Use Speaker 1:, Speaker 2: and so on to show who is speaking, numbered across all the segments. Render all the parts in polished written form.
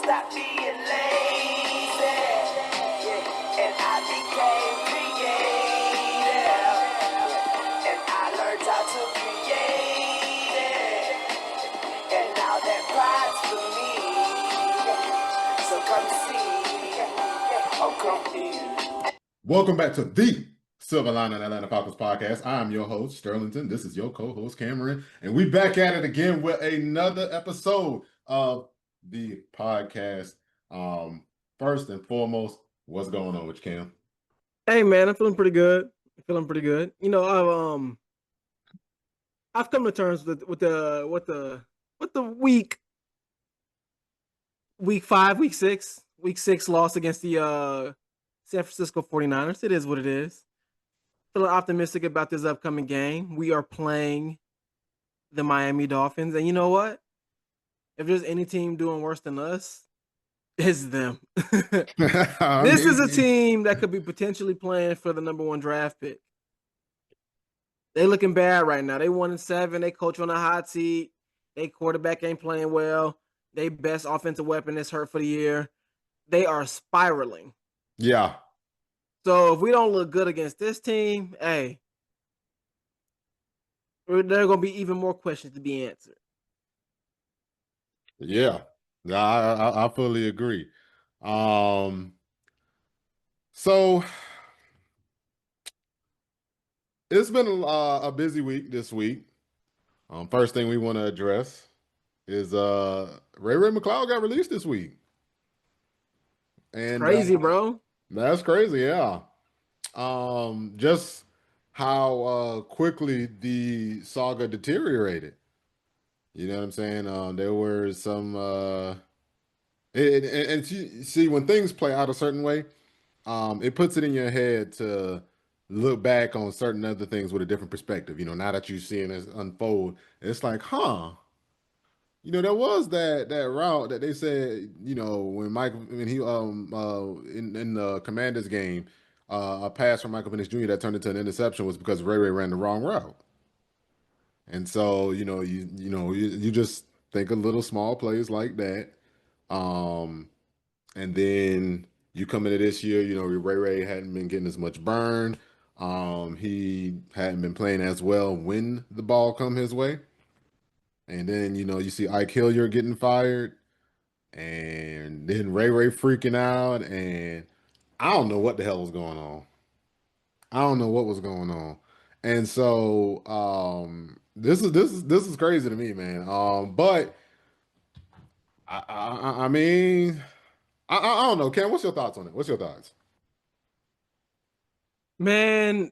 Speaker 1: stop being lazy. Yeah. And I became creative. Yeah. And I learned how to create it. And now that pride's for me. So come see. Oh, come here.
Speaker 2: Welcome back to the Silver Lining Atlanta Falcons podcast. I'm your host, Sterlington. This is your co-host, Cameron. And we back at it again with another episode of the podcast. First and foremost, what's going on with you, Cam?
Speaker 3: Hey man, I'm feeling pretty good. You know, I've come to terms with the week 5, week 6 loss against the San Francisco 49ers. It is what it is. Feeling optimistic about this upcoming game. We are playing the Miami Dolphins, and you know what? If there's any team doing worse than us, it's them. This is a team that could be potentially playing for the number 1 draft pick. They looking bad right now. They 1-7. They coach on a hot seat. They quarterback ain't playing well. They best offensive weapon is hurt for the year. They are spiraling.
Speaker 2: Yeah.
Speaker 3: So if we don't look good against this team, hey, there are going to be even more questions to be answered.
Speaker 2: Yeah, I fully agree. So it's been a busy week this week. First thing we want to address is Ray McCloud got released this week. And
Speaker 3: crazy, bro.
Speaker 2: That's crazy, yeah. Just how quickly the saga deteriorated. You know what I'm saying? There were some and see when things play out a certain way, it puts it in your head to look back on certain other things with a different perspective. You know, now that you're seeing it unfold, it's like, there was that route that they said, when he in the Commanders game, a pass from Michael Penix Jr. that turned into an interception was because Ray ran the wrong route. And so, you just think of little small plays like that. And then you come into this year, Ray hadn't been getting as much burn. He hadn't been playing as well when the ball come his way. And then, you see Ike Hilliard getting fired. And then Ray freaking out. And I don't know what the hell was going on. I don't know what was going on. And so this is crazy to me, man. But I mean, I don't know. Ken, what's your thoughts on it? What's your thoughts?
Speaker 3: Man,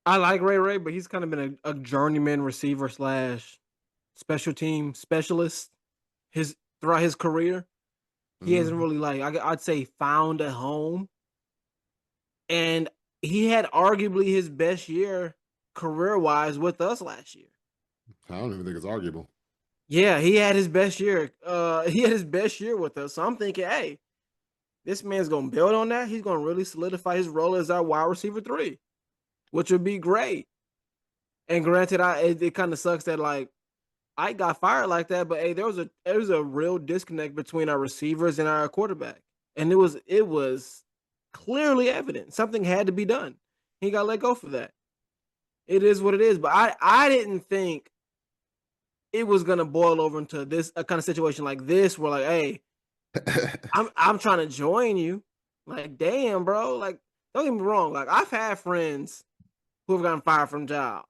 Speaker 3: I like Ray, but he's kind of been a journeyman receiver / special team specialist throughout his career. He hasn't really I'd say found a home. And he had arguably his best year career-wise with us last year.
Speaker 2: I don't even think it's arguable.
Speaker 3: Yeah, he had his best year. He had his best year with us. So I'm thinking, hey, this man's going to build on that. He's going to really solidify his role as our wide receiver 3, which would be great. And granted, it kind of sucks that I got fired like that, but hey, there was a real disconnect between our receivers and our quarterback. And it was clearly evident. Something had to be done. He got let go for that. It is what it is. But I didn't think it was gonna boil over into this a kind of situation like this, where hey, I'm trying to join you. Damn, bro. Don't get me wrong. I've had friends who have gotten fired from jobs.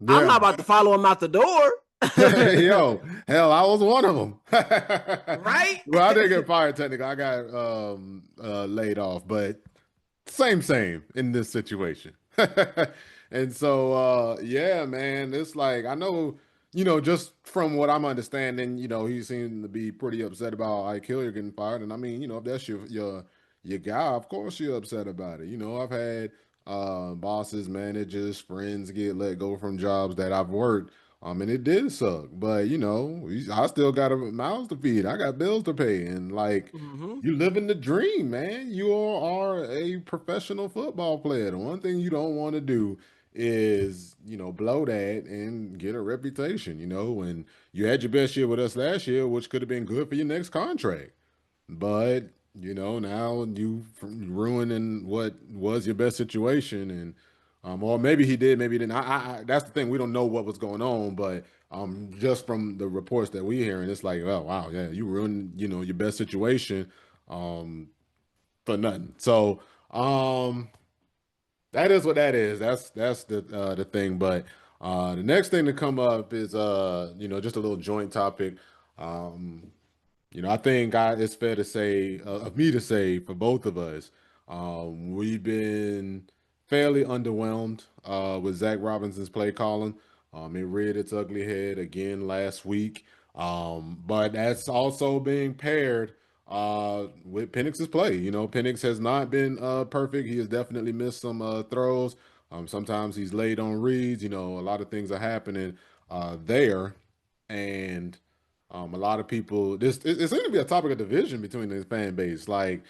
Speaker 3: Yeah. I'm not about to follow them out the door.
Speaker 2: Yo, hell, I was one of them.
Speaker 3: Right?
Speaker 2: Well, I didn't get fired technically. I got laid off, but same in this situation. And so, yeah, man, it's I know, just from what I'm understanding, he seemed to be pretty upset about Ike Hilliard getting fired. And I mean, if that's your guy, of course you're upset about it. I've had bosses, managers, friends get let go from jobs that I've worked. And it did suck, but I still got a mouths to feed. I got bills to pay, and you living the dream, man. You are a professional football player. The one thing you don't want to do is, blow that and get a reputation, and you had your best year with us last year, which could have been good for your next contract. but now you ruining what was your best situation, and or maybe he did, maybe he didn't. That's the thing. We don't know what was going on, but just from the reports that we hearing, it's like, oh wow, yeah, you ruined your best situation um, for nothing. So that is what that is. That's the thing. But the next thing to come up is just a little joint topic. Um, I think it's fair to say, of me to say, for both of us, we've been fairly underwhelmed with Zach Robinson's play calling. It reared its ugly head again last week, but that's also being paired with Penix's play. Penix has not been perfect. He has definitely missed some throws. Sometimes he's late on reads. A lot of things are happening there, and a lot of people, it's going to be a topic of division between the fan base. Like,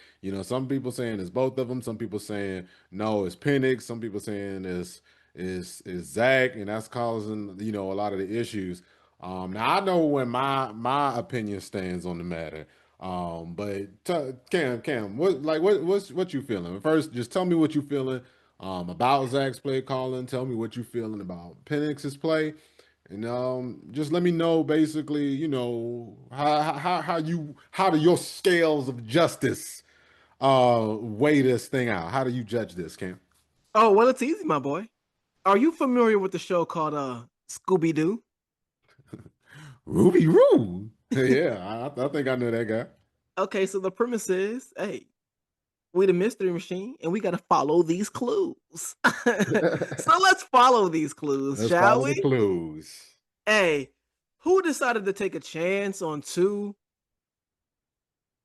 Speaker 2: some people saying it's both of them. Some people saying no, it's Penix. Some people saying it's Zach, and that's causing a lot of the issues. Now I know where my opinion stands on the matter. But Cam, what you feeling? First, just tell me what you feeling about Zach's play calling. Tell me what you feeling about Penix's play. And just let me know basically, how do your scales of justice weigh this thing out? How do you judge this, Cam?
Speaker 3: Oh, well, it's easy, my boy. Are you familiar with the show called Scooby Doo?
Speaker 2: Ruby Roo. Yeah, I think I know that guy.
Speaker 3: Okay, so the premise is, hey, we the mystery machine, and we got to follow these clues. So let's follow these clues,
Speaker 2: Let's
Speaker 3: shall
Speaker 2: follow the
Speaker 3: we?
Speaker 2: clues.
Speaker 3: Hey, who decided to take a chance on two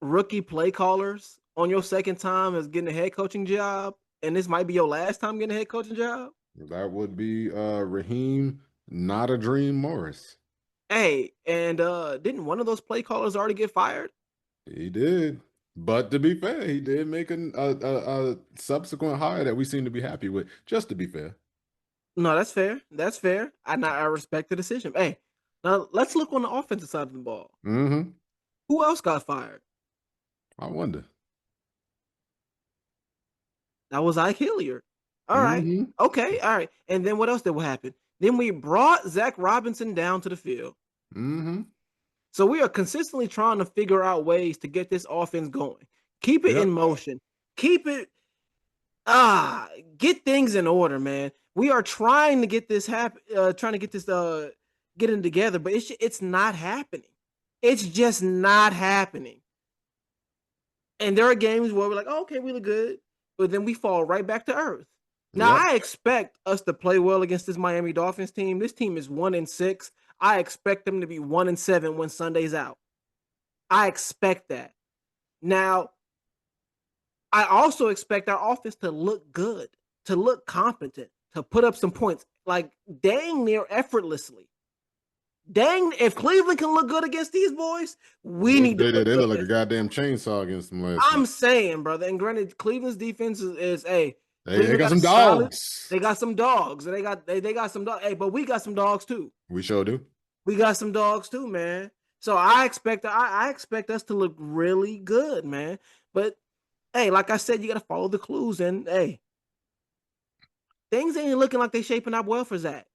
Speaker 3: rookie play callers on your second time as getting a head coaching job, and this might be your last time getting a head coaching job?
Speaker 2: That would be Raheem Not a Dream Morris.
Speaker 3: Hey, and didn't one of those play callers already get fired?
Speaker 2: He did. But to be fair, he did make a subsequent hire that we seem to be happy with, just to be fair.
Speaker 3: No, that's fair. That's fair. I respect the decision. Hey, now let's look on the offensive side of the ball.
Speaker 2: Mm-hmm.
Speaker 3: Who else got fired?
Speaker 2: I wonder.
Speaker 3: That was Ike Hilliard. All right.
Speaker 2: Mm-hmm.
Speaker 3: Okay. All right. And then what else did happen? Then we brought Zach Robinson down to the field.
Speaker 2: Mm-hmm.
Speaker 3: So we are consistently trying to figure out ways to get this offense going. Keep it in
Speaker 2: Yep.
Speaker 3: motion. Keep it get things in order, man. We are trying to get this trying to get this getting together, but it's not happening. It's just not happening. And there are games where we're like, oh, okay, we look good, but then we fall right back to earth. Now
Speaker 2: Yep.
Speaker 3: I expect us to play well against this Miami Dolphins team. This team is 1-6. I expect them to be 1-7 when Sunday's out. I expect that. Now, I also expect our offense to look good, to look competent, to put up some points, like dang near effortlessly. Dang, if Cleveland can look good against these boys, we need to
Speaker 2: They
Speaker 3: look good
Speaker 2: look like a
Speaker 3: against them.
Speaker 2: goddamn chainsaw against them last
Speaker 3: I'm
Speaker 2: week.
Speaker 3: saying, brother, and granted, Cleveland's defense is
Speaker 2: They
Speaker 3: Cleveland
Speaker 2: got
Speaker 3: got a
Speaker 2: some
Speaker 3: solid.
Speaker 2: dogs.
Speaker 3: They got some dogs, and they got some dogs. Hey, but we got some dogs too.
Speaker 2: We sure do.
Speaker 3: We got some dogs too, man. So I expect us to look really good, man. But hey, like I said, you got to follow the clues, and hey, things ain't looking like they shaping up well for Zach.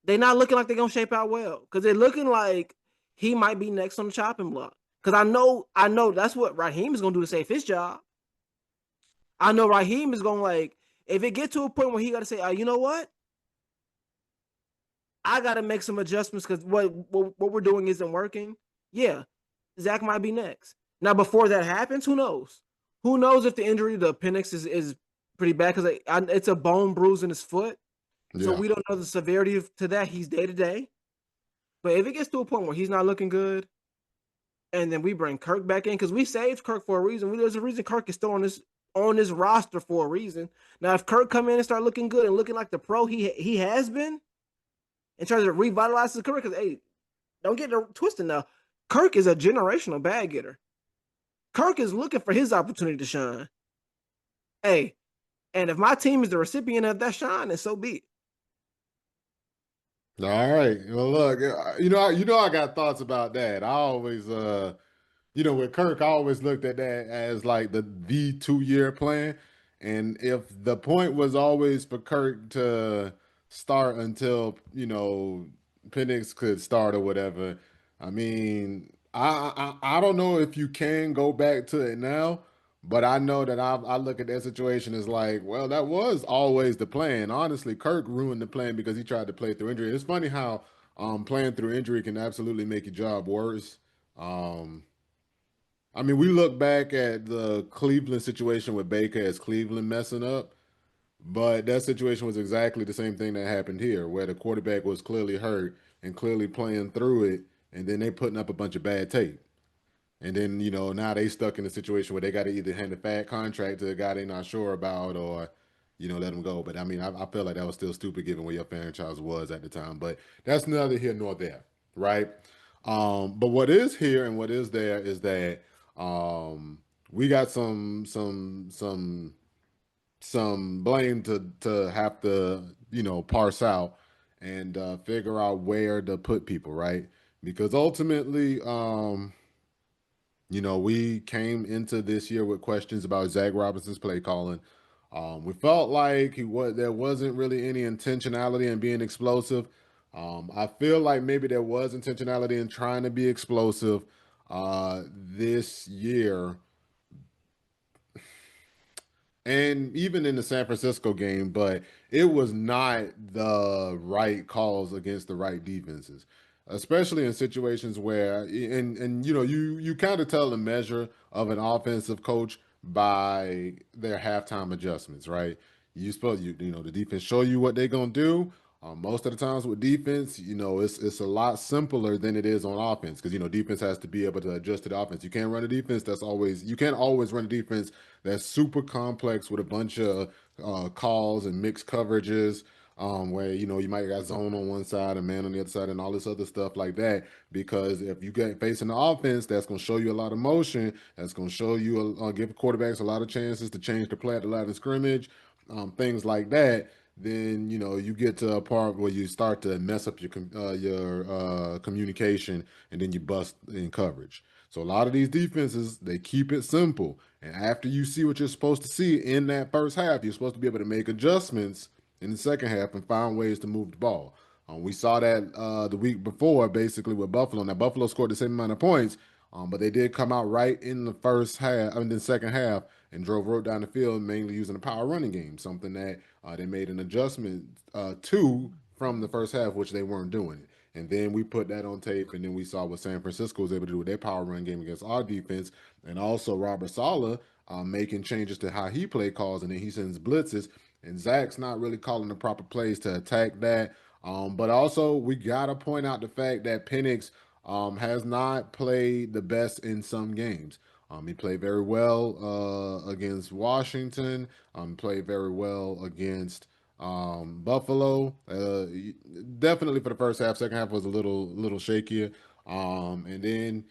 Speaker 3: They not looking like they're gonna shape out well because they're looking like he might be next on the chopping block. Because I know that's what Raheem is gonna do to save his job. I know Raheem is gonna like if it get to a point where he got to say, you know what, I got to make some adjustments because what we're doing isn't working. Yeah, Zach might be next. Now, before that happens, who knows? Who knows if the injury to Penix is pretty bad because it's a bone bruise in his foot. So
Speaker 2: Yeah.
Speaker 3: we don't know the severity to that. He's day to day. But if it gets to a point where he's not looking good, and then we bring Kirk back in because we saved Kirk for a reason. There's a reason Kirk is still on this roster for a reason. Now, if Kirk come in and start looking good and looking like the pro he has been, and tries to revitalize his career, because hey, don't get it twisted now. Kirk is a generational bag getter. Kirk is looking for his opportunity to shine. Hey, and if my team is the recipient of that shine, then so be it.
Speaker 2: All right. Well, look, I got thoughts about that. I always with Kirk, I always looked at that as like the 2 year plan. And if the point was always for Kirk to start until, Penix could start or whatever, I mean, I don't know if you can go back to it now, but I know that I look at that situation as like, well, that was always the plan. Honestly, Kirk ruined the plan because he tried to play through injury. It's funny how playing through injury can absolutely make your job worse. Um, I mean, we look back at the Cleveland situation with Baker as Cleveland messing up, but that situation was exactly the same thing that happened here, where the quarterback was clearly hurt and clearly playing through it, and then they putting up a bunch of bad tape. And then, now they stuck in a situation where they got to either hand a fat contract to a guy they're not sure about or, let him go. But I mean, I feel like that was still stupid given where your franchise was at the time. But that's neither here nor there, right? But what is here and what is there is that we got some blame to have to, parse out and figure out where to put people, right? Because ultimately, we came into this year with questions about Zach Robinson's play calling. We felt like there wasn't really any intentionality in being explosive. I feel like maybe there was intentionality in trying to be explosive this year, and even in the San Francisco game, but it was not the right calls against the right defenses, especially in situations where, and you kind of tell the measure of an offensive coach by their halftime adjustments, right? The defense show you what they're gonna do. Most of the times with defense, it's a lot simpler than it is on offense because defense has to be able to adjust to the offense. You can't always run a defense that's super complex with a bunch of calls and mixed coverages, where you might got zone on one side and man on the other side and all this other stuff like that. Because if you get facing the offense, that's going to show you a lot of motion. That's going to show you give quarterbacks a lot of chances to change the play at the line of scrimmage, things like that. Then you get to a part where you start to mess up your communication, and then you bust in coverage. So a lot of these defenses, they keep it simple. And after you see what you're supposed to see in that first half, you're supposed to be able to make adjustments in the second half and find ways to move the ball. We saw that the week before, basically with Buffalo. Now Buffalo scored the same amount of points, but they did come out right in the first half, I mean the second half, and drove right down the field, mainly using a power running game, something that they made an adjustment to from the first half, which they weren't doing. And then we put that on tape, and then we saw what San Francisco was able to do with their power run game against our defense, and also Robert Saleh making changes to how he play calls, and then he sends blitzes, and Zach's not really calling the proper plays to attack that. But also, we got to point out the fact that Penix has not played the best in some games. He played very well against Washington. Played very well against Buffalo. Definitely for the first half. Second half was a little shakier. And then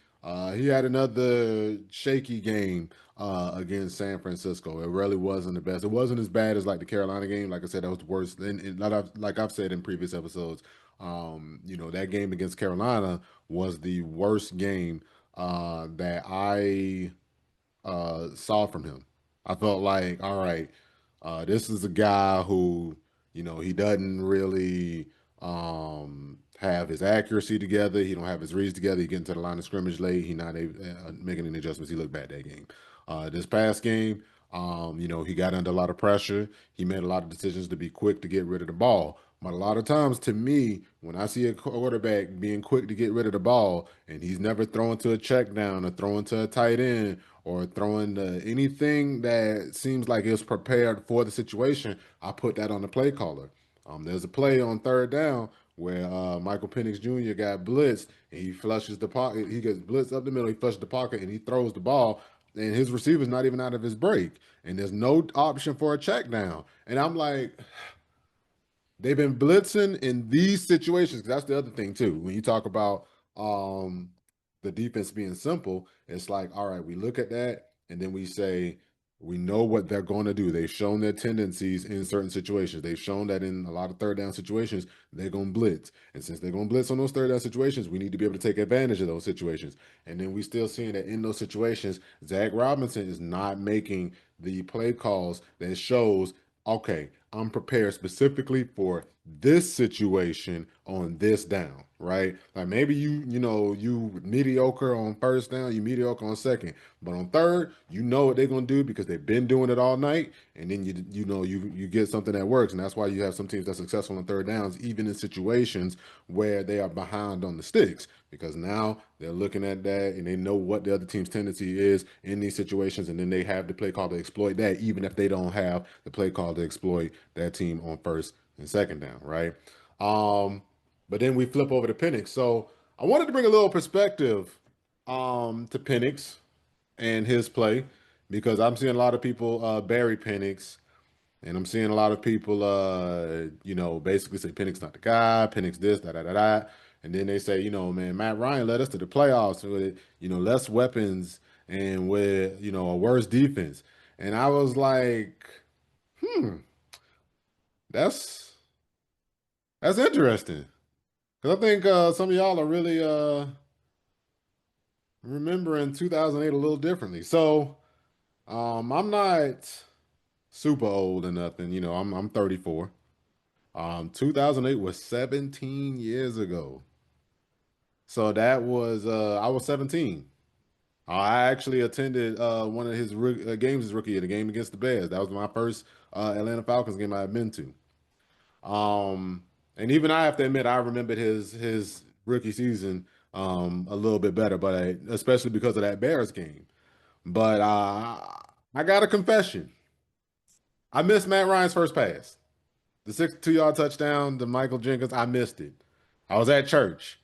Speaker 2: he had another shaky game against San Francisco. It really wasn't the best. It wasn't as bad as like the Carolina game. Like I said, that was the worst. And like I've said in previous episodes, that game against Carolina was the worst game that I saw from him. I felt like, all right, this is a guy who, he doesn't really have his accuracy together. He don't have his reads together. He get into the line of scrimmage late. He not able, making any adjustments. He looked bad that game. This past game, he got under a lot of pressure. He made a lot of decisions to be quick to get rid of the ball. But a lot of times, to me, when I see a quarterback being quick to get rid of the ball, and he's never throwing to a check down or throwing to a tight end or throwing anything that seems like it's prepared for the situation, I put that on the play caller. There's a play on third down where Michael Penix Jr. got blitzed and he flushes the pocket. He gets blitzed up the middle. He flushes the pocket and he throws the ball, and his receiver's not even out of his break. And there's no option for a check down. And I'm like, they've been blitzing in these situations. That's the other thing too. When you talk about the defense being simple, it's like, all right, we look at that and then we say We know what they're going to do. They've shown their tendencies in certain situations. They've shown that in a lot of third down situations, they're going to blitz. And since they're going to blitz on those third down situations, we need to be able to take advantage of those situations. And then we still seeing that in those situations, Zach Robinson is not making the play calls that shows, okay, I'm prepared specifically for this situation on this down, right? Like maybe you mediocre on first down, you mediocre on second, but on third, you know what they're gonna do because they've been doing it all night, and then you get something that works, and that's why you have some teams that's successful on third downs, even in situations where they are behind on the sticks, because now they're looking at that and they know what the other team's tendency is in these situations, and then they have the play call to exploit that, even if they don't have the play call to exploit that team on first and second down, right? But then we flip over to Penix. So I wanted to bring a little perspective to Penix and his play because I'm seeing a lot of people bury Penix, and I'm seeing a lot of people basically say Penix not the guy, Penix this, da da da da. And then they say, man, Matt Ryan led us to the playoffs with, less weapons and with, a worse defense. And I was like, that's that's interesting. Because I think some of y'all are really remembering 2008 a little differently. So I'm not super old or nothing. I'm 34. 2008 was 17 years ago. So that was I was 17. I actually attended one of his games as rookie year, the game against the Bears. That was my first Atlanta Falcons game I had been to. Um, and even I have to admit, I remembered his rookie season a little bit better, but especially because of that Bears game. But I got a confession. I missed Matt Ryan's first pass. The 62-yard touchdown to Michael Jenkins, I missed it. I was at church,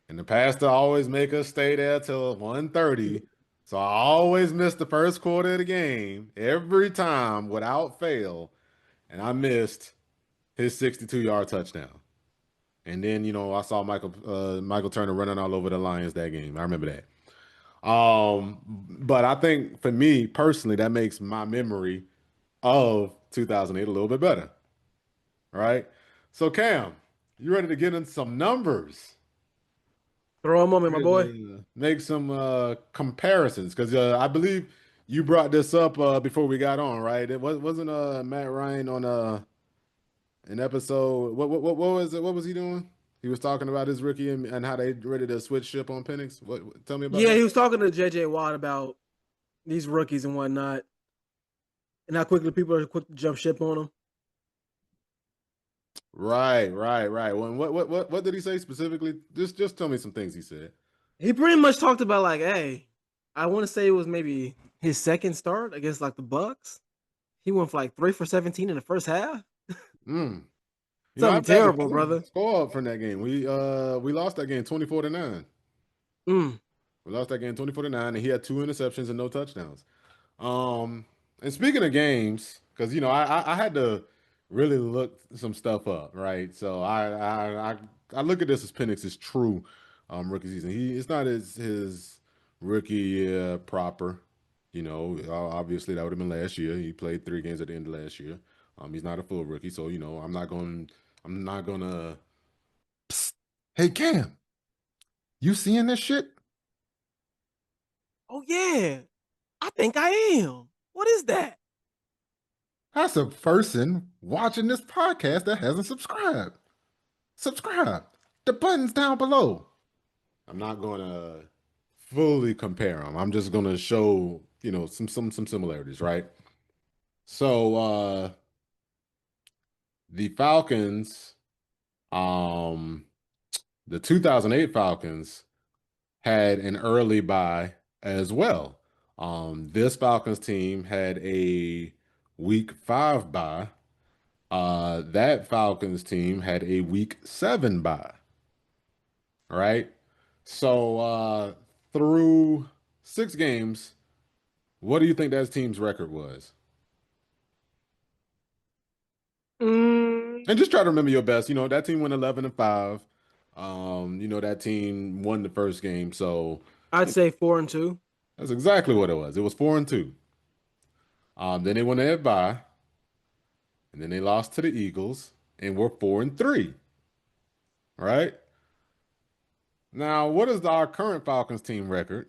Speaker 2: and the pastor always make us stay there till 1:30. So I always missed the first quarter of the game every time without fail, and I missed his 62-yard touchdown. And then, I saw Michael Turner running all over the Lions that game. I remember that. But I think for me personally, that makes my memory of 2008 a little bit better. Right? So Cam, you ready to get into some numbers?
Speaker 3: Throw a moment, my
Speaker 2: Ready
Speaker 3: boy.
Speaker 2: to make some comparisons because I believe you brought this up before we got on, right? It wasn't Matt Ryan on an episode. What was it? What was he doing? He was talking about his rookie and how they ready to switch ship on Penix. Tell me about
Speaker 3: Yeah,
Speaker 2: that.
Speaker 3: he was talking to JJ Watt about these rookies and whatnot, and how quickly people are quick to jump ship on them.
Speaker 2: Right, right, right. Well, what did he say specifically? Just tell me some things he said.
Speaker 3: He pretty much talked about like, hey, I want to say it was maybe his second start against like the Bucks. He went for like 3 for 17 in the first half.
Speaker 2: Mm.
Speaker 3: Something
Speaker 2: I've got
Speaker 3: terrible, brother.
Speaker 2: the score up from that game. We lost that game 24-9.
Speaker 3: Mm.
Speaker 2: We lost that game 24-9, and he had two interceptions and no touchdowns. Um, and speaking of games, because I had to really look some stuff up, right? So I look at this as Penix's true rookie season. It's not his rookie year proper. Obviously that would have been last year. He played 3 games at the end of last year. He's not a full rookie, so I'm not gonna. Psst. Hey Cam, you seeing this shit?
Speaker 3: Oh yeah, I think I am. What is that?
Speaker 2: That's a person watching this podcast that hasn't subscribed. Subscribe. The button's down below. I'm not going to fully compare them. I'm just going to show, some similarities, right? So, the Falcons, um, the 2008 Falcons had an early bye as well. This Falcons team had a week 5 bye. That Falcons team had a week 7 bye. Right? So through 6 games, what do you think that team's record was?
Speaker 3: Mm,
Speaker 2: And just try to remember your best. That team went 11-5. That team won the first game. So
Speaker 3: I'd say 4-2.
Speaker 2: that's exactly what it was. It was 4-2. Then they went their bye, and then they lost to the Eagles, and we're 4-3. Right now, what is our current Falcons team record?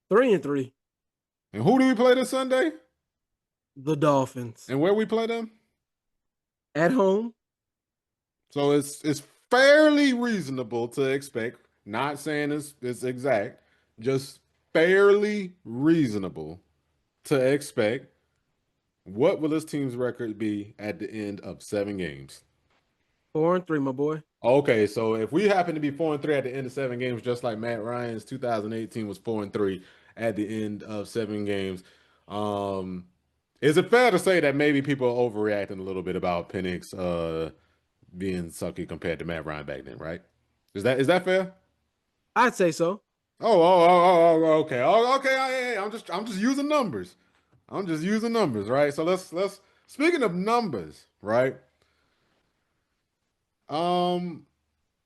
Speaker 3: 3-3.
Speaker 2: And who do we play this Sunday?
Speaker 3: The Dolphins
Speaker 2: And where we play them?
Speaker 3: at home.
Speaker 2: So it's fairly reasonable to expect. Not saying it's exact, just fairly reasonable to expect. What will this team's record be at the end of 7 games?
Speaker 3: 4-3, my boy.
Speaker 2: Okay, so if we happen to be 4-3 at the end of 7 games, just like Matt Ryan's 2018 was 4-3 at the end of 7 games, is it fair to say that maybe people are overreacting a little bit about Penix being sucky compared to Matt Ryan back then, right? Is that fair?
Speaker 3: I'd say so.
Speaker 2: Okay. Oh, okay. I'm just using numbers. I'm just using numbers, right? So let's speaking of numbers, right? Um,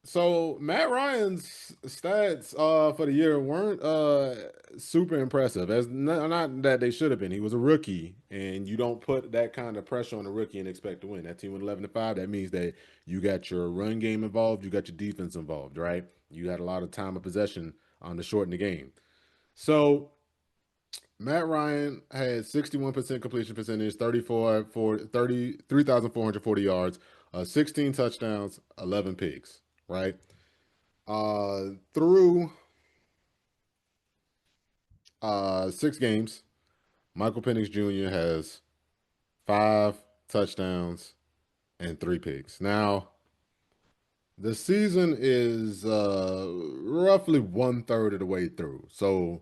Speaker 2: so Matt Ryan's stats for the year weren't super impressive. As not that they should have been. He was a rookie, and you don't put that kind of pressure on a rookie and expect to win. That team went 11-5. That means that you got your run game involved, you got your defense involved, right? You had a lot of time of possession on to shorten the game. So Matt Ryan had 61% completion percentage, 33,440 yards, 16 touchdowns, 11 picks, right? Through 6 games, Michael Penix Jr. has 5 touchdowns and 3 picks. Now, the season is roughly 1/3 of the way through. So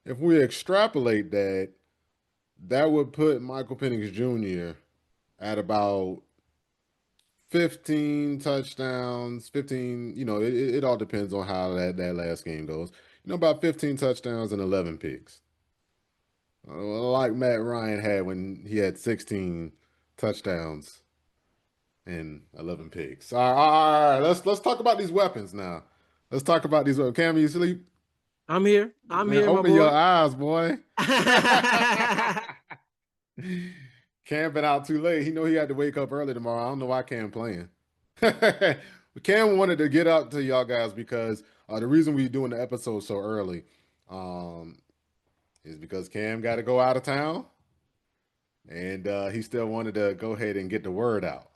Speaker 2: if we extrapolate that, that would put Michael Penix Jr. at about 15 touchdowns, 15, it all depends on how that last game goes. About 15 touchdowns and 11 picks. Like Matt Ryan had when he had 16 touchdowns and 11 picks. All right, let's talk about these weapons now. Let's talk about these weapons. Cam, you sleep?
Speaker 3: I'm here. I'm
Speaker 2: Man,
Speaker 3: here, my
Speaker 2: open your
Speaker 3: boy.
Speaker 2: eyes, boy. Cam been out too late. He know he had to wake up early tomorrow. I don't know why Cam playing. Cam wanted to get up to y'all guys because the reason we doing the episode so early um, is because Cam got to go out of town, and he still wanted to go ahead and get the word out.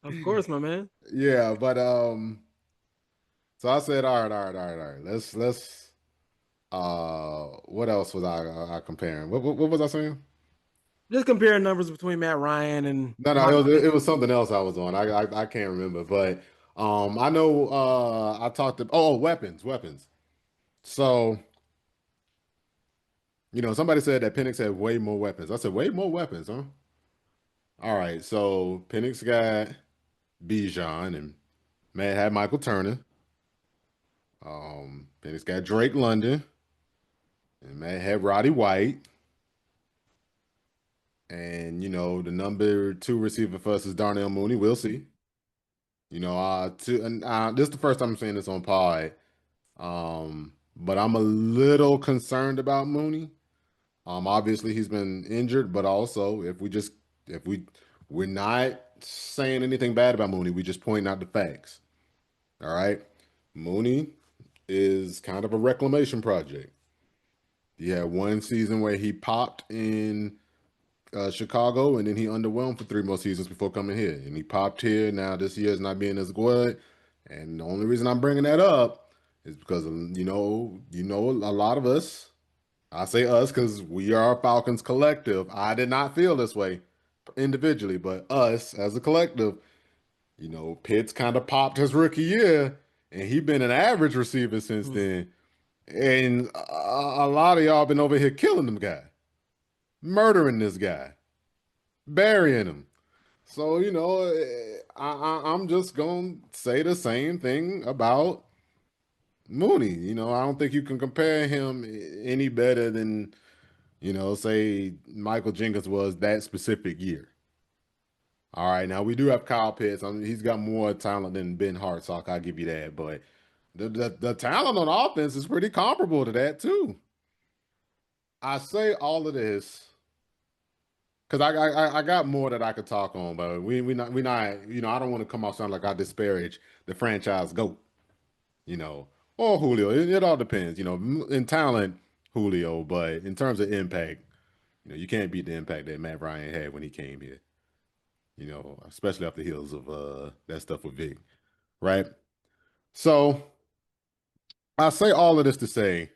Speaker 3: Of course, my man.
Speaker 2: Yeah, but so I said, all right. Let's what else was I comparing? What was I saying?
Speaker 3: Just comparing numbers between Matt Ryan and
Speaker 2: No,
Speaker 3: Michael
Speaker 2: it was
Speaker 3: Penix.
Speaker 2: something else I was on. I can't remember, but I know I talked to weapons. So, somebody said that Penix had way more weapons. I said, way more weapons, huh? All right, so Penix got Bijan and Matt had Michael Turner. Penix got Drake London and Matt had Roddy White. And the number 2 receiver for us is Darnell Mooney. We'll see. This is the first time I'm saying this on pod. But I'm a little concerned about Mooney. Obviously he's been injured, but also we're not saying anything bad about Mooney. We just pointing out the facts. All right. Mooney is kind of a reclamation project. He had one season where he popped in Chicago, and then he underwhelmed for 3 more seasons before coming here. And he popped here. Now this year is not being as good. And the only reason I'm bringing that up is because a lot of us. I say us because we are a Falcons collective. I did not feel this way individually, but us as a collective. Pitts kind of popped his rookie year, and he been an average receiver since then. And a lot of y'all been over here killing them guy, murdering this guy, burying him. So, I'm just going to say the same thing about Mooney. I don't think you can compare him any better than, say Michael Jenkins was that specific year. All right, now we do have Kyle Pitts. I mean, he's got more talent than Ben Hartsock. I'll give you that. But the talent on offense is pretty comparable to that, too. I say all of this because I got more that I could talk on, but we not I don't want to come off sound like I disparage the franchise GOAT, or Julio. It all depends, in talent, Julio, but in terms of impact, you can't beat the impact that Matt Ryan had when he came here. Especially off the heels of that stuff with Vic, right? So I say all of this to say,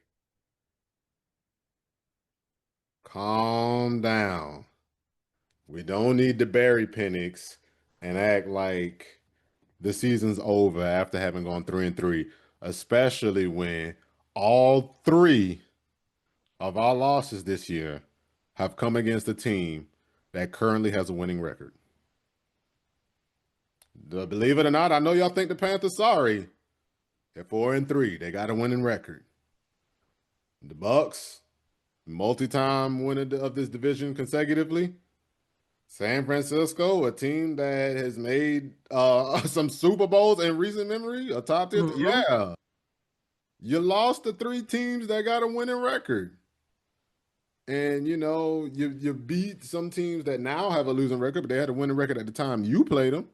Speaker 2: calm down. We don't need to bury Penix and act like the season's over after having gone 3-3, especially when all three of our losses this year have come against a team that currently has a winning record. Believe it or not, I know y'all think the Panthers sorry. They're 4-3. They got a winning record. The Bucks, multi-time winner of this division consecutively. San Francisco, a team that has made some Super Bowls in recent memory, a top 10.
Speaker 3: Mhm.
Speaker 2: Yeah. You lost to three teams that got a winning record. And you beat some teams that now have a losing record, but they had a winning record at the time you played them.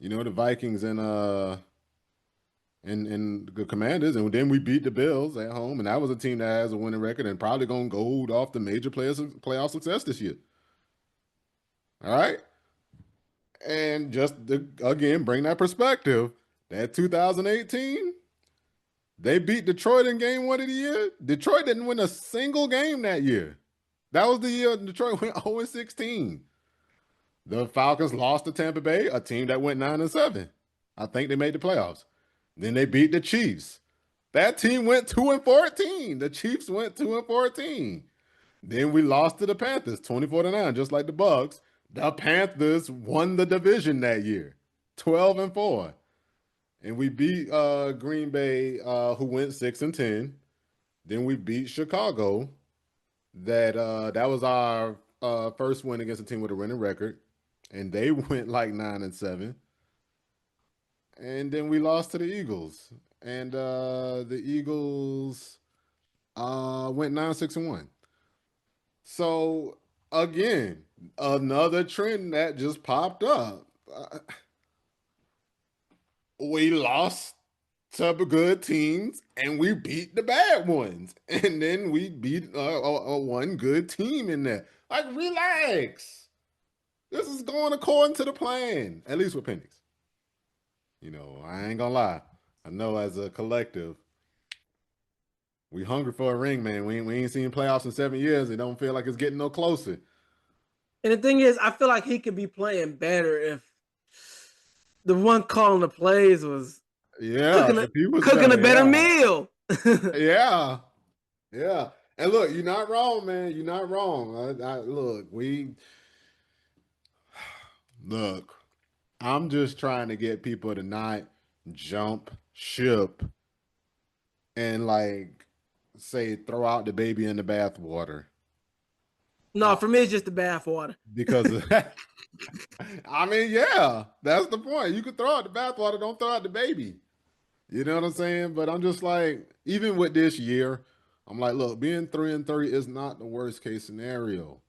Speaker 2: The Vikings and the Commanders, and then we beat the Bills at home, and that was a team that has a winning record and probably gonna go off the major playoff success this year. All right, and just again bring that perspective. That 2018, they beat Detroit in game 1 of the year. Detroit didn't win a single game that year. That was the year Detroit went 0-16. The Falcons lost to Tampa Bay, a team that went 9-7. I think they made the playoffs. Then they beat the Chiefs. That team went 2-14. The Chiefs went 2-14. Then we lost to the Panthers, 24-9, just like the Bucks. The Panthers won the division that year, 12-4. And we beat Green Bay, who went 6-10. Then we beat Chicago. That was our first win against a team with a winning record, and they went like 9-7. And then we lost to the Eagles, and the Eagles went 9-6-1. So again, another trend that just popped up. We lost to good teams and we beat the bad ones, and then we beat one good team in there. Like, relax. This is going according to the plan, at least with Penix. I ain't gonna lie. I know as a collective, we hungry for a ring, man. We ain't seen playoffs in 7 years. It don't feel like it's getting no closer.
Speaker 3: And the thing is, I feel like he could be playing better if the one calling the plays was cooking a better meal.
Speaker 2: Yeah. Yeah. And look, you're not wrong, man. You're not wrong. Look, I'm just trying to get people to not jump ship and say throw out the baby in the bathwater.
Speaker 3: No, for me it's just the bathwater.
Speaker 2: Because of that. I mean, yeah, that's the point. You could throw out the bathwater, don't throw out the baby. You know what I'm saying? But I'm just like, even with this year, I'm like, look, being 3-3 is not the worst case scenario.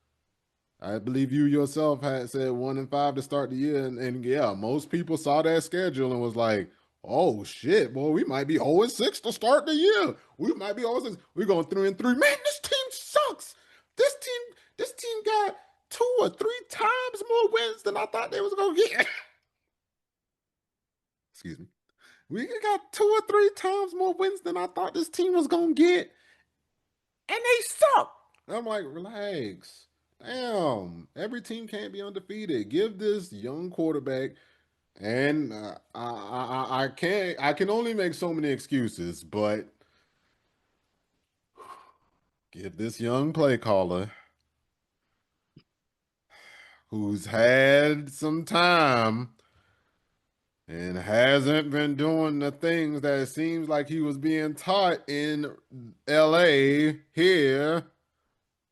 Speaker 2: I believe you yourself had said 1-5 to start the year, and yeah, most people saw that schedule and was like, oh shit, boy, we might be 0-6 to start the year. We might be 0-6. We're going 3-3. Man, this team sucks. This team got 2 or 3 times more wins than I thought they was gonna get. Excuse me. We got 2 or 3 times more wins than I thought this team was gonna get, and they suck. And I'm like, relax. Damn, every team can't be undefeated. Give this young quarterback, and I can only make so many excuses, but give this young play caller who's had some time and hasn't been doing the things that it seems like he was being taught in LA here.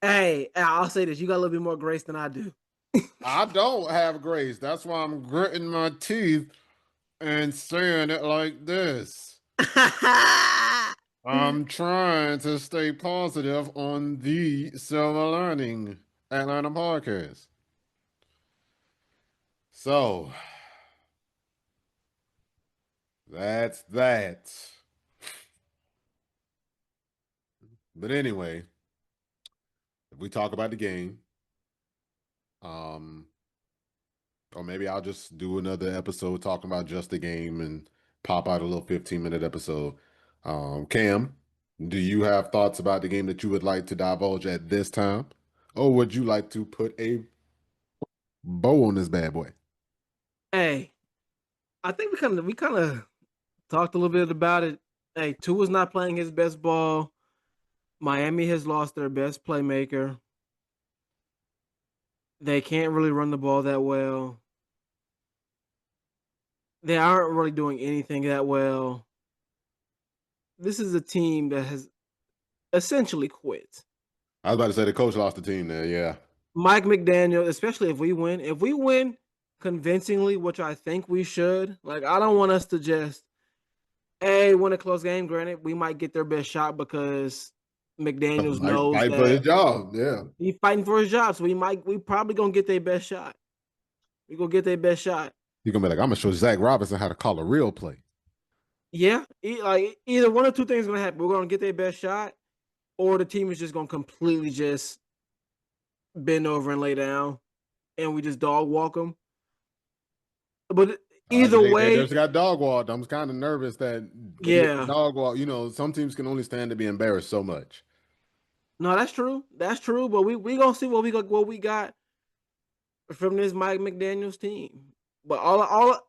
Speaker 3: Hey, I'll say this. You got a little bit more grace than I do.
Speaker 2: I don't have grace. That's why I'm gritting my teeth and saying it like this. I'm trying to stay positive on the Silver Lining Atlanta podcast. So that's that. But anyway, if we talk about the game, um, or maybe I'll just do another episode talking about just the game and pop out a little 15-minute episode. Cam, do you have thoughts about the game that you would like to divulge at this time? Or would you like to put a bow on this bad boy?
Speaker 3: Hey, I think we kind of talked a little bit about it. Hey, Tua's not playing his best ball. Miami has lost their best playmaker. They can't really run the ball that well. They aren't really doing anything that well. This is a team that has essentially quit.
Speaker 2: I was about to say the coach lost the team there. Yeah.
Speaker 3: Mike McDaniel, especially if we win convincingly, which I think we should, like I don't want us to just win a close game. Granted, we might get their best shot because McDaniels
Speaker 2: Like
Speaker 3: knows
Speaker 2: fight for his
Speaker 3: that
Speaker 2: job. Yeah.
Speaker 3: he's fighting for his job. So we probably gonna get their best shot. We gonna get their best shot.
Speaker 2: You're gonna be like, I'm gonna show Zach Robinson how to call a real play.
Speaker 3: Yeah, like either one or two things gonna happen. We're gonna get their best shot, or the team is just gonna completely just bend over and lay down, and we just dog walk them. But either
Speaker 2: They
Speaker 3: way,
Speaker 2: just got dog walked. I'm kind of nervous that
Speaker 3: yeah,
Speaker 2: dog walk. Some teams can only stand to be embarrassed so much.
Speaker 3: no, that's true. That's true. But we gonna see what we got from this Mike McDaniel's team. But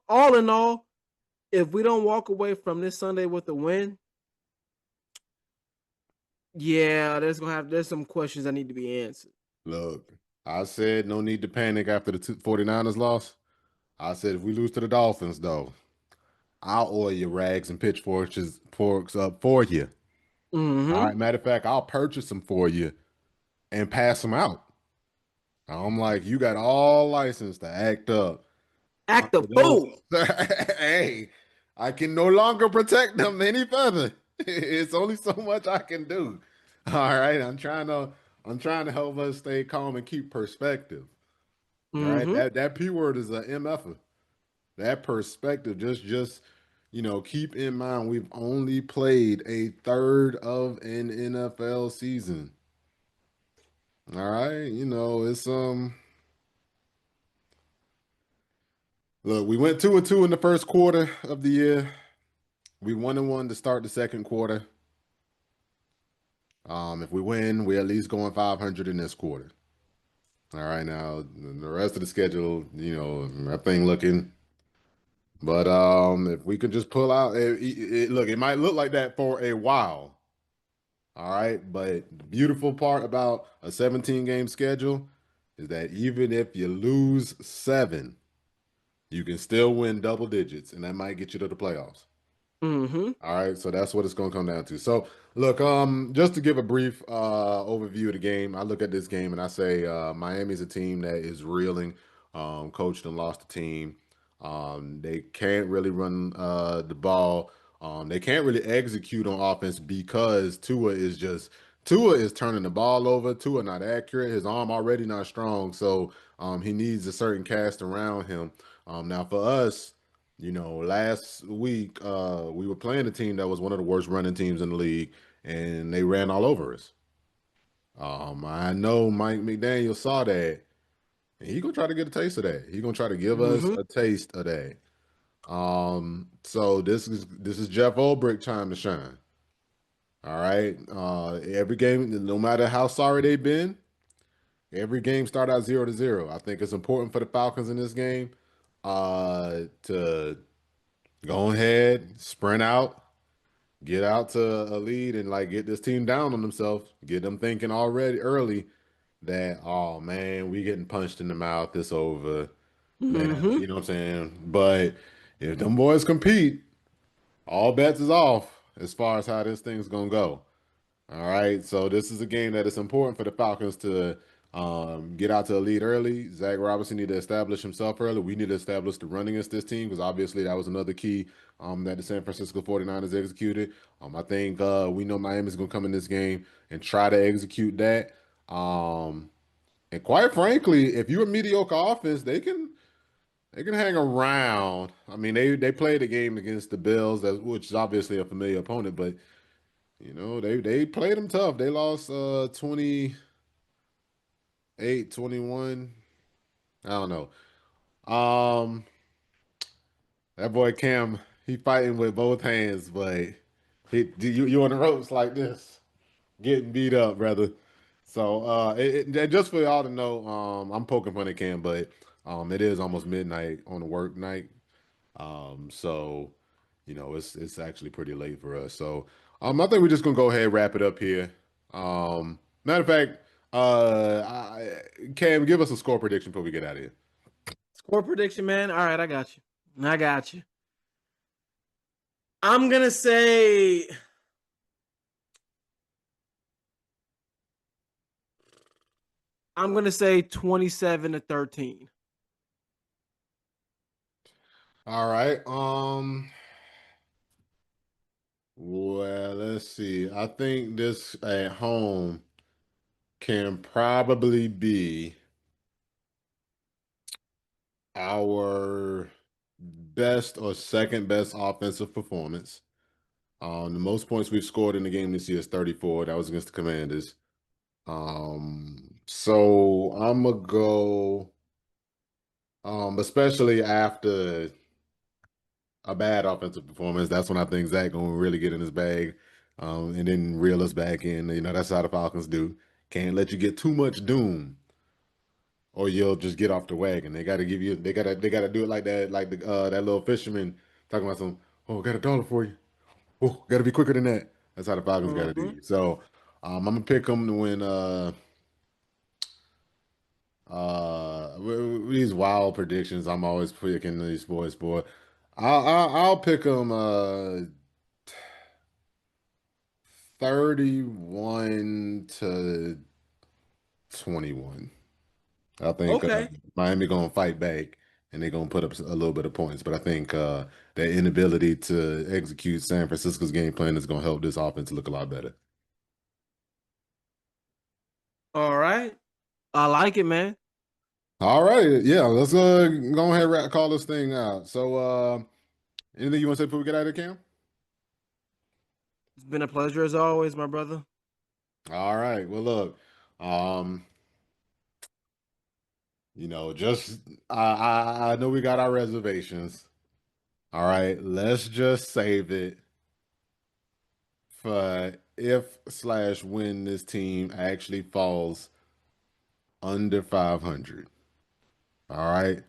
Speaker 3: all in all, if we don't walk away from this Sunday with a win, yeah, there's some questions that need to be answered.
Speaker 2: Look, I said no need to panic after the 49ers loss. I said if we lose to the Dolphins, though, I'll oil your rags and pitchforks up for you. All
Speaker 3: Mm-hmm.
Speaker 2: right. Matter of fact, I'll purchase them for you and pass them out. I'm like, you got all license to act up.
Speaker 3: Act a fool.
Speaker 2: Hey, I can no longer protect them any further. It's only so much I can do. All right, I'm trying to help us stay calm and keep perspective. All right,
Speaker 3: Mm-hmm.
Speaker 2: that P word is a MF. That perspective, just keep in mind we've only played a third of an NFL season. All right, it's look, we went 2-2 in the first quarter of the year. We 1-1 to start the second quarter. If we win, we at least going 500 in this quarter. All right, now the rest of the schedule, that thing looking. But if we could just pull out, look, it might look like that for a while. All right, but the beautiful part about a 17-game schedule is that even if you lose 7, you can still win double digits, and that might get you to the playoffs.
Speaker 3: Mm-hmm.
Speaker 2: All right, so that's what it's going to come down to. So, look, just to give a brief overview of the game, I look at this game and I say Miami's a team that is reeling, coached and lost the team. They can't really run the ball. They can't really execute on offense because Tua is turning the ball over. Tua not accurate. His arm already not strong, so he needs a certain cast around him. Now for us. Last week we were playing a team that was one of the worst running teams in the league, and they ran all over us. I know Mike McDaniel saw that, and he gonna try to get a taste of that. He gonna try to give us
Speaker 3: Mm-hmm.
Speaker 2: a taste of that. So this is Jeff Ulbrich time to shine. All right. Every game, no matter how sorry they've been, every game start out 0-0. I think it's important for the Falcons in this game to go ahead, sprint out, get out to a lead, and like get this team down on themselves. Get them thinking already early that, oh man, we getting punched in the mouth. It's over, man.
Speaker 3: Mm-hmm.
Speaker 2: You know what I'm saying? But if them boys compete, all bets is off as far as how this thing's gonna go. All right. So this is a game that is important for the Falcons to Get out to the lead early. Zach Robinson need to establish himself early. We need to establish the run against this team because obviously that was another key that the San Francisco 49ers executed. I think we know Miami's going to come in this game and try to execute that. And quite frankly, if you're a mediocre offense, they can hang around. I mean, they played a game against the Bills, which is obviously a familiar opponent, but they played them tough. They lost 28-21. I don't know. Um, that boy Cam, he fighting with both hands, but you on the ropes like this, getting beat up, brother. So just for y'all to know, I'm poking fun at Cam, but it is almost midnight on a work night. So it's actually pretty late for us. So I think we're just gonna go ahead and wrap it up here. Matter of fact, Cam, give us a score prediction before we get out of here.
Speaker 3: Score prediction, man. All right, I got you. I got you. I'm gonna say. I'm gonna say 27-13.
Speaker 2: All right. Well, let's see. I think this at home can probably be our best or second best offensive performance. The most points we've scored in the game this year is 34. That was against the Commanders. So I'm gonna go, especially after a bad offensive performance. That's when I think Zach gonna really get in his bag, and then reel us back in. That's how the Falcons do. Can't let you get too much doom, or you'll just get off the wagon. They got to give you. They gotta do it like that, like that little fisherman talking about some. Oh, got a dollar for you. Oh, got to be quicker than that. That's how the Falcons got to do
Speaker 3: Mm-hmm.
Speaker 2: you. So, I'm gonna pick them to win. These wild predictions. I'm always picking these boys, boy. I'll pick them 31-21. I think
Speaker 3: Okay.
Speaker 2: Miami gonna fight back and they're gonna put up a little bit of points. But I think their inability to execute San Francisco's game plan is gonna help this offense look a lot better.
Speaker 3: All right. I like it, man.
Speaker 2: All right, yeah, let's go ahead and call this thing out. So, anything you want to say before we get out of here, Cam?
Speaker 3: It's been a pleasure as always, my brother.
Speaker 2: All right. Well, look, um, just I know we got our reservations. All right, let's just save it for if/when this team actually falls under 500. All right,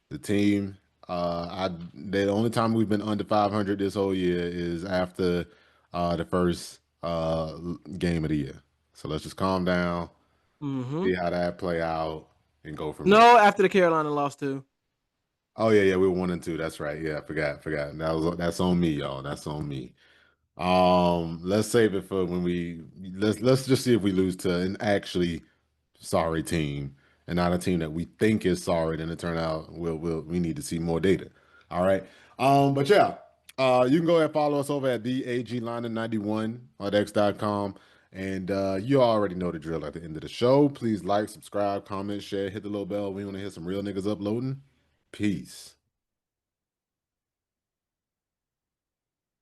Speaker 2: the team. The only time we've been under 500 this whole year is after the first game of the year. So let's just calm down,
Speaker 3: Mm-hmm.
Speaker 2: see how that play out, and go from there.
Speaker 3: No, after the Carolina lost too.
Speaker 2: Oh yeah, we were 1-2. That's right. Yeah, I forgot. That's on me, y'all. That's on me. Let's save it for when let's just see if we lose to an actually sorry team and not a team that we think is sorry. Then it turn out we need to see more data. All right. But yeah, you can go ahead and follow us over at DAGLiner91 on X.com. And you already know the drill at the end of the show. Please like, subscribe, comment, share, hit the little bell. We want to hear some real niggas uploading. Peace.